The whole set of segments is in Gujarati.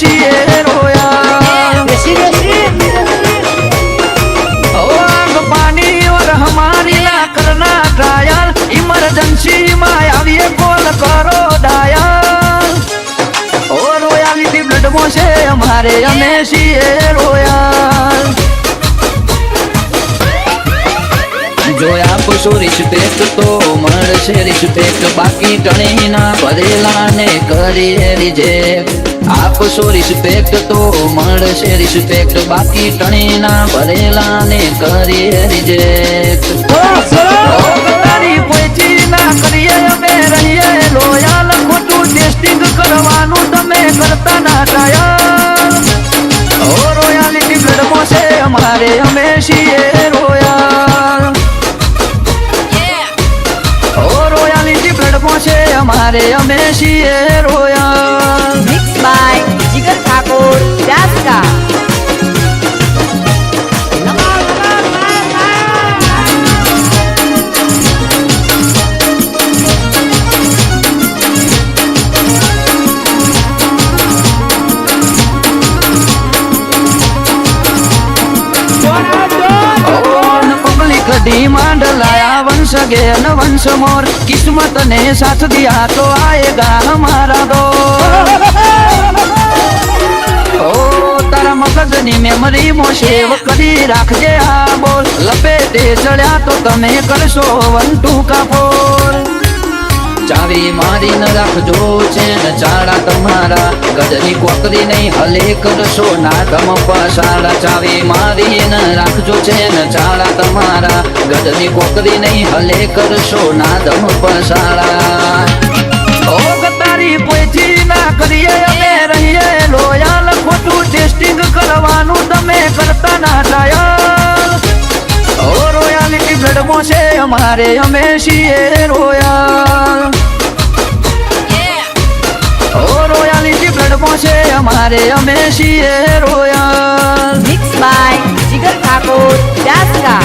છીએ रोयल। आग पानी और हमारी ना करना ट्रायल, इमरजेंसी में आविए कॉल करो डायल। और रॉयलिटी ब्लड में से हमारे અમે છીએ રોયલ। જો આપશો રિસ્પેક્ટ તો મળશે રિસ્પેક્ટ, બાકી ટણીના ભરેલાને કરીએ રિજેક્ટ। આપશો રિસ્પેક્ટ તો મળશે રિસ્પેક્ટ, બાકી ટણીના ભરેલાને કરીએ રિજેક્ટ। તારી પોઈચી ના કરીએ અમે રહીએ લોયલ, ખોટું ટેસ્ટિંગ કરવાનું તમે કરતા ના ટ્રાયલ। ઓ રોયાલિટી બ્લડમાં છે અમારે અમે છીએ રોયલ। ઓ રોયાલિટી બ્લડમાં છે અમારે અમે છીએ royal. Mix by Jigar Thakor વ્યાસકા। डिमांड लाया वंश अगेन वंश मोर, किस्मत ने साथ दिया तो आएगा हमारा दौर। ओ तारा मगजनी मेमरी मो सेव करी राखजे आ बोल, लपेटे चढ़्या तो तमे करशो 1 2 का 4। चावी मारी न राखजो છે ન ચાળા તમારા, ગજની કોકરી નહીં હલે કરશો ના ગમ પસાડા। ચાવી મારી ન રાખજો છે ન ચાળા તમારા, ગજની કોકરી નહીં હલે કરશો ના દમ પસાડા। ઓ ગતારી પોઈથી ના કરીએ અમે રહીએ લોયલ, ખોટું ટેસ્ટિંગ કરવાનું તમે કરતા ના ટ્રાયલ। ઓ રોયાલિટી બ્લડમાં છે અમારે અમે છીએ રોયલ। ઓ રોયાલિટી બ્લડમાં છે અમારે અમે છીએ royal. Mix by Jigar Thakor વ્યાસકા।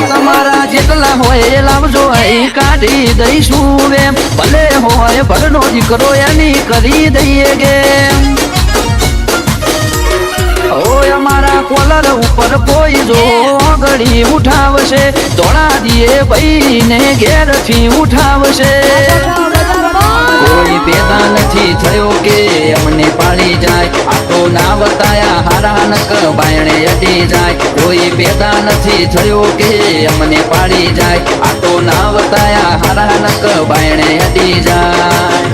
તમારા જેટલા હોય એ લાવજો અહીં કાઢી દઈશું એમ, ભલે હોય ભરનો દીકરો એની કરી દઈએ ગેમ। ઓય અમારા કોલર ઉપર કોઈ જો આગળી ઉઠાવશે, દોડા દીએ ભાઈને ઘેરથી ઉઠાવશે। કોઈ પેદા નથી થયો કે અમને પાડી જાય, આ તો ના વતાયા હારા નક બાયણે અડી જાય। કોઈ પેદા નથી થયો કે અમને પાડી જાય, આ તો ના વતાયા હારા નક બાયણે અડી જાય।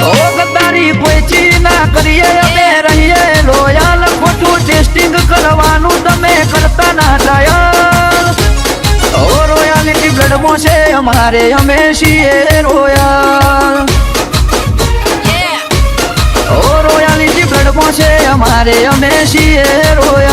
ઓ ગદ્દારી પોઈચી ના કરીએ અમે રહીએ લોયલ, ખોટું ટેસ્ટિંગ કરવાનું તમે કરતા ના ટ્રાયલ। ઓ રોયાલિટી બ્લડમાં છે અમારે અમે છીએ રોયલ। ઓ રોયાલિટી બ્લડમાં છે અમારે અમે છીએ રોયલ।